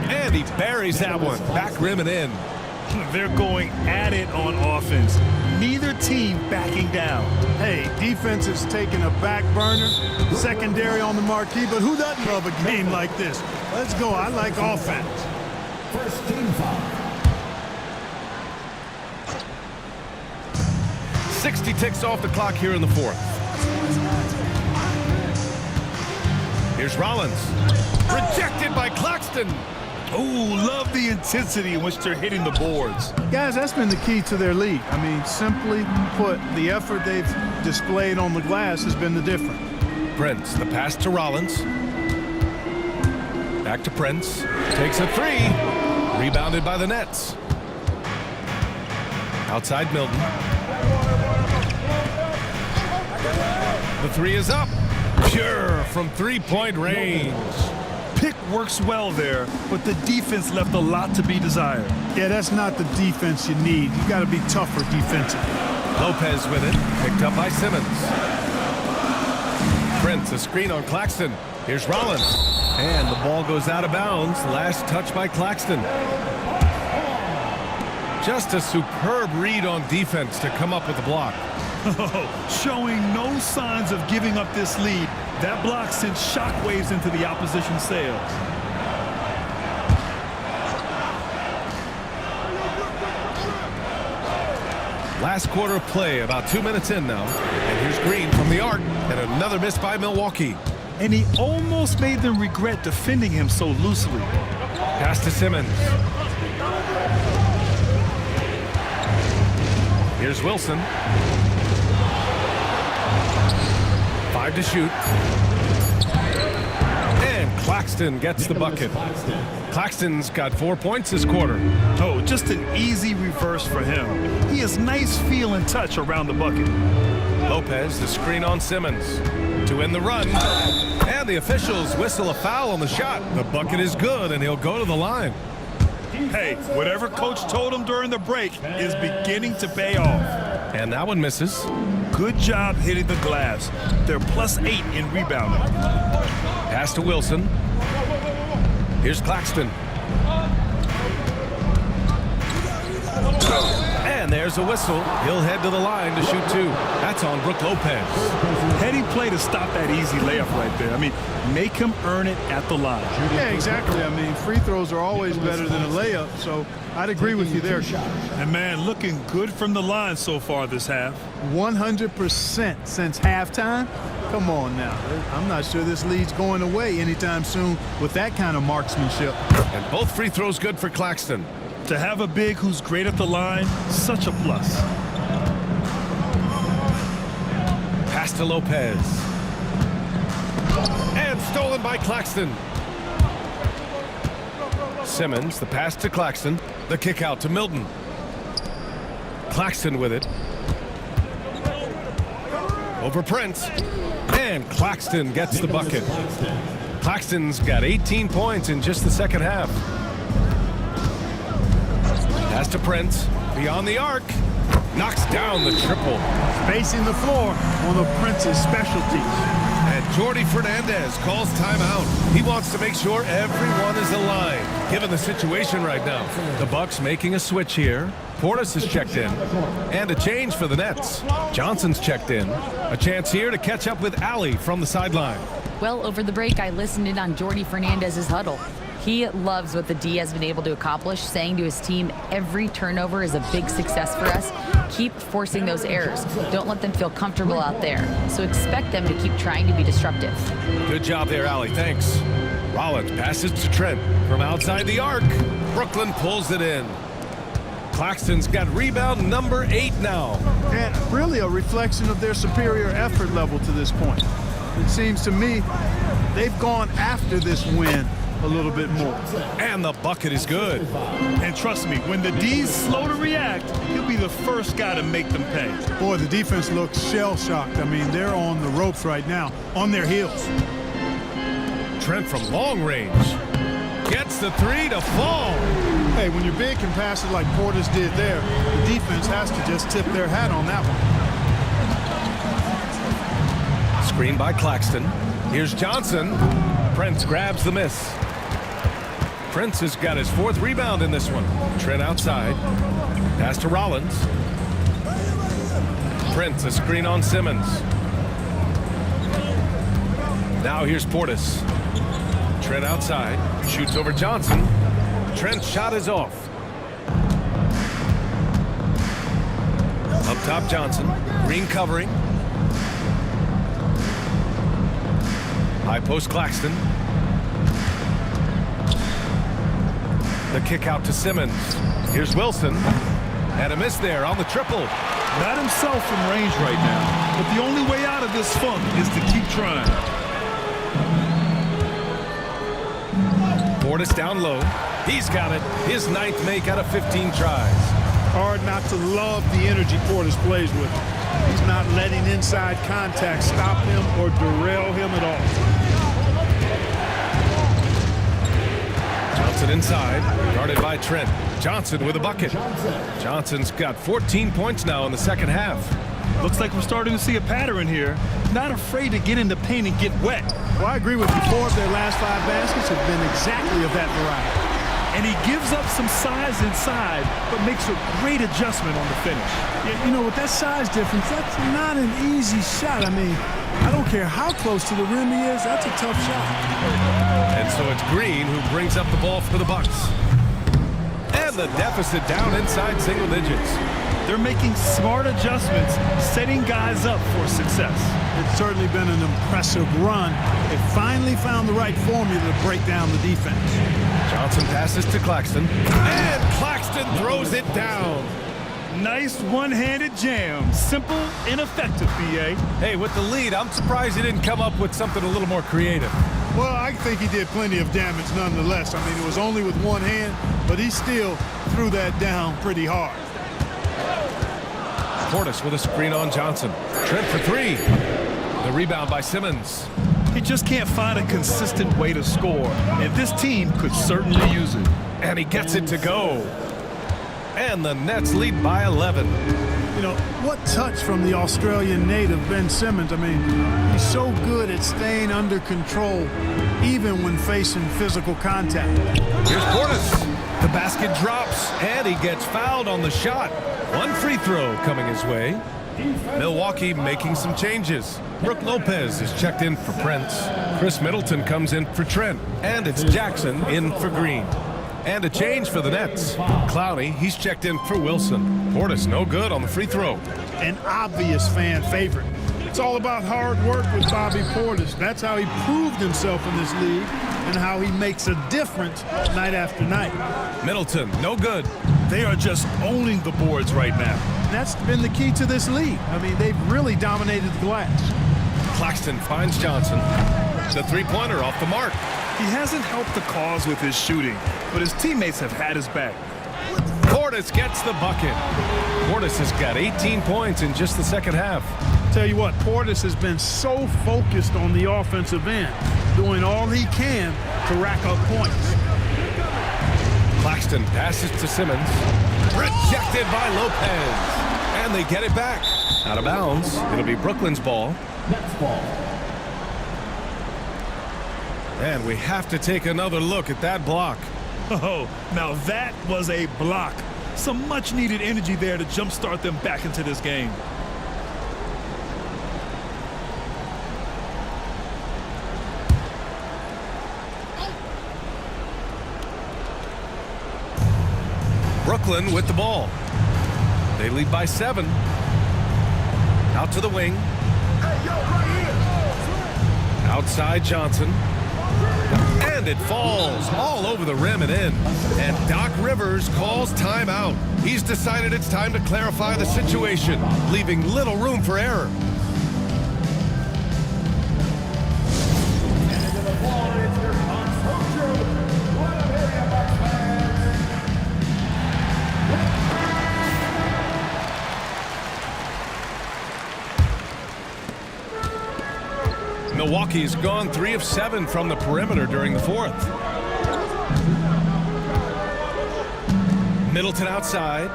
And he buries that one. Back rim and in.
They're going at it on offense. Neither team backing down.
Hey, defense is taking a back burner, secondary on the marquee, but who doesn't love a game like this? Let's go. I like offense.
First team foul.
60 ticks off the clock here in the fourth. Here's Rollins. Rejected by Claxton.
Ooh, love the intensity in which they're hitting the boards.
Guys, that's been the key to their lead. I mean, simply put, the effort they've displayed on the glass has been the difference.
Prince, the pass to Rollins. Back to Prince. Takes a three. Rebounded by the Nets. Outside Milton. The three is up. Pure from three-point range.
Pick works well there, but the defense left a lot to be desired.
Yeah, that's not the defense you need. You got to be tougher defensively.
Lopez with it. Picked up by Simmons. Prince, a screen on Claxton. Here's Rollins. And the ball goes out of bounds. Last touch by Claxton. Just a superb read on defense to come up with the block.
Showing no signs of giving up this lead. That block sent shockwaves into the opposition sails.
Last quarter of play, about 2 minutes in now. And here's Green from the arc. And another miss by Milwaukee.
And he almost made them regret defending him so loosely.
Pass to Simmons. Here's Wilson. 5 to shoot. And Claxton gets the bucket. Claxton's got 4 points this quarter.
Oh, just an easy reverse for him. He has nice feel and touch around the bucket.
Lopez, the screen on Simmons. To end the run. And the officials whistle a foul on the shot. The bucket is good, and he'll go to the line.
Hey, whatever coach told him during the break is beginning to pay off.
And that one misses.
Good job hitting the glass. They're +8 in rebounding.
Pass to Wilson. Here's Claxton. And there's a whistle. He'll head to the line to shoot two. That's on Brook Lopez.
Heady play to stop that easy layup right there. I mean, make him earn it at the line.
Yeah, exactly. I mean, free throws are always better than a layup, so I'd agree with you there.
And, man, looking good from the line so far this half.
100% since halftime. Come on now. I'm not sure this lead's going away anytime soon with that kind of marksmanship.
And both free throws good for Claxton.
To have a big who's great at the line, such a plus.
Pass to Lopez. And stolen by Claxton. Simmons, the pass to Claxton. The kick out to Milton. Claxton with it. Over Prince. And Claxton gets the bucket. Claxton's got 18 points in just the second half. Pass to Prince. Beyond the arc. Knocks down the triple.
Spacing the floor, one of Prince's specialties.
And Jordi Fernandez calls timeout. He wants to make sure everyone is aligned, given the situation right now. The Bucks making a switch here. Portis is checked in. And a change for the Nets. Johnson's checked in. A chance here to catch up with Allie from the sideline.
Well, over the break, I listened in on Jordi Fernandez's huddle. He loves what the D has been able to accomplish, saying to his team, every turnover is a big success for us. Keep forcing those errors. Don't let them feel comfortable out there. So expect them to keep trying to be disruptive.
Good job there, Allie. Thanks. Rollins passes to Trent from outside the arc. Brooklyn pulls it in. Claxton's got rebound number 8 now.
And really a reflection of their superior effort level to this point. It seems to me they've gone after this win a little bit more.
And the bucket is good.
And trust me, when the D's slow to react, he'll be the first guy to make them pay.
Boy, the defense looks shell-shocked. I mean, they're on the ropes right now, on their heels.
Trent from long range. Gets the three to fall.
Hey, when you're big and pass it like Portis did there, the defense has to just tip their hat on that one.
Screen by Claxton. Here's Johnson. Prince grabs the miss. Prince has got his 4th rebound in this one. Trent outside. Pass to Rollins. Prince, a screen on Simmons. Now here's Portis. Trent outside. Shoots over Johnson. Trent's shot is off. Up top Johnson. Green covering. High post Claxton. The kick out to Simmons. Here's Wilson. And a miss there on the triple.
Not himself from range right now, but the only way out of this funk is to keep trying.
Portis down low. He's got it. His 9th make out of 15 tries.
Hard not to love the energy Portis plays with. He's not letting inside contact stop him or derail him at all.
Johnson inside, guarded by Trent. Johnson with a bucket. Johnson's got 14 points now in the second half.
Looks like we're starting to see a pattern here. Not afraid to get in the paint and get wet.
Well, I agree with you. 4 of their last 5 baskets have been exactly of that variety.
And he gives up some size inside, but makes a great adjustment on the finish.
Yeah, you know, with that size difference, that's not an easy shot. I mean, I don't care how close to the rim he is, that's a tough shot.
And so it's Green who brings up the ball for the Bucks. And the deficit down inside single digits.
They're making smart adjustments, setting guys up for success.
It's certainly been an impressive run. They finally found the right formula to break down the defense.
Johnson passes to Claxton. And Claxton throws it down.
Nice one-handed jam. Simple and effective, BA.
Hey, with the lead, I'm surprised he didn't come up with something a little more creative.
Well, I think he did plenty of damage nonetheless. I mean, it was only with one hand, but he still threw that down pretty hard.
Portis with a screen on Johnson. Trent for 3. The rebound by Simmons.
He just can't find a consistent way to score, and this team could certainly use it.
And he gets it to go. And the Nets lead by 11.
You know, what touch from the Australian native, Ben Simmons. I mean, he's so good at staying under control, even when facing physical contact.
Here's Portis. The basket drops, and he gets fouled on the shot. One free throw coming his way. Milwaukee making some changes. Brook Lopez is checked in for Prince. Chris Middleton comes in for Trent. And it's Jackson in for Green. And a change for the Nets. Clowney, he's checked in for Wilson. Portis no good on the free throw.
An obvious fan favorite. It's all about hard work with Bobby Portis. That's how he proved himself in this league and how he makes a difference night after night.
Middleton, no good.
They are just owning the boards right now.
That's been the key to this league. I mean, they've really dominated the glass.
Claxton finds Johnson. The three-pointer off the mark.
He hasn't helped the cause with his shooting, but his teammates have had his back.
Portis gets the bucket. Portis has got 18 points in just the second half.
Tell you what, Portis has been so focused on the offensive end, doing all he can to rack up points.
Claxton passes to Simmons. Rejected by Lopez. And they get it back. Out of bounds. It'll be Brooklyn's ball.
Next ball.
And we have to take another look at that block.
Oh, now that was a block. Some much-needed energy there to jumpstart them back into this game.
Brooklyn with the ball. They lead by 7. Out to the wing. Outside Johnson. And it falls all over the rim and in. And Doc Rivers calls timeout. He's decided it's time to clarify the situation, leaving little room for error. Milwaukee's gone 3 of 7 from the perimeter during the fourth. Middleton outside.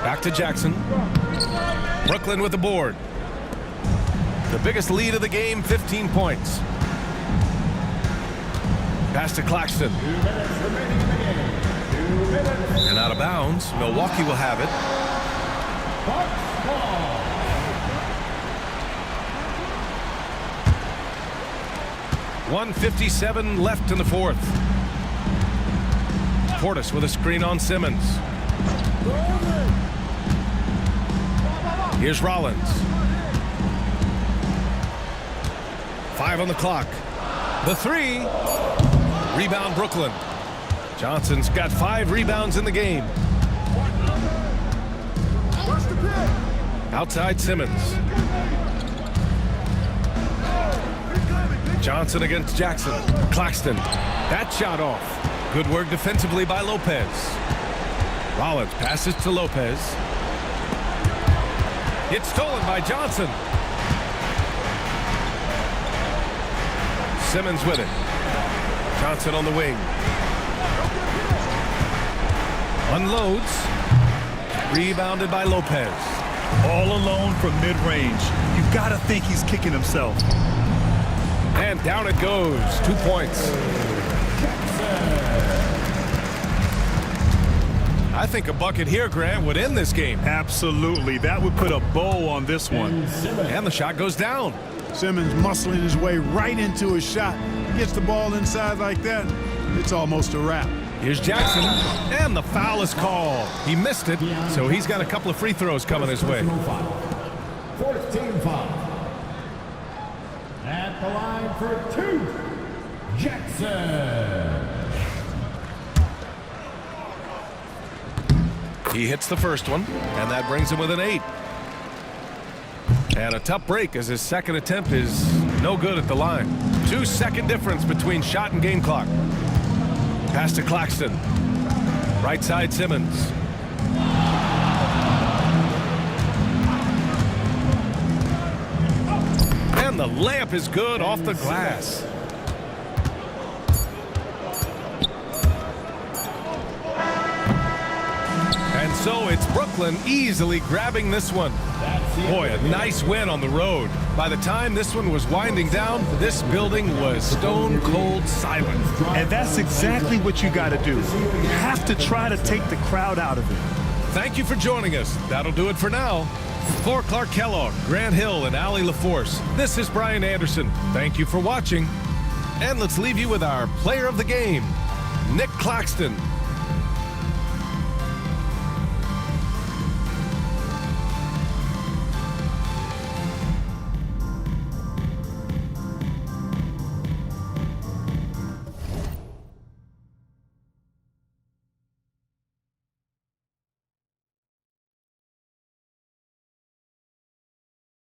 Back to Jackson. Brooklyn with the board. The biggest lead of the game, 15 points. Pass to Claxton. And out of bounds. Milwaukee will have it. 1:57 left in the fourth. Portis with a screen on Simmons. Here's Rollins. 5 on the clock. The 3. Rebound Brooklyn. Johnson's got 5 rebounds in the game. Outside Simmons. Johnson against Jackson. Claxton. That shot off. Good work defensively by Lopez. Rollins passes to Lopez. It's stolen by Johnson. Simmons with it. Johnson on the wing. Unloads. Rebounded by Lopez.
All alone from mid-range. You've got to think he's kicking himself.
And down it goes. 2 points. I think a bucket here, Grant, would end this game.
Absolutely. That would put a bow on this one.
And the shot goes down.
Simmons muscling his way right into his shot. He gets the ball inside like that, it's almost a wrap.
Here's Jackson, and the foul is called. He missed it, so he's got a couple of free throws coming his way.
4th team foul. At the line for 2, Jackson.
He hits the first one, and that brings him with an 8. And a tough break as his second attempt is no good at the line. 2-second difference between shot and game clock. Pass to Claxton. Right side Simmons. And the layup is good off the glass. And so it's Brooklyn easily grabbing this one. Boy, a nice win on the road. By the time this one was winding down, this building was stone cold silent.
And that's exactly what you got to do. You have to try to take the crowd out of it.
Thank you for joining us. That'll do it for now. For Clark Kellogg, Grant Hill, and Allie LaForce, this is Brian Anderson. Thank you for watching. And let's leave you with our player of the game, Nick Claxton.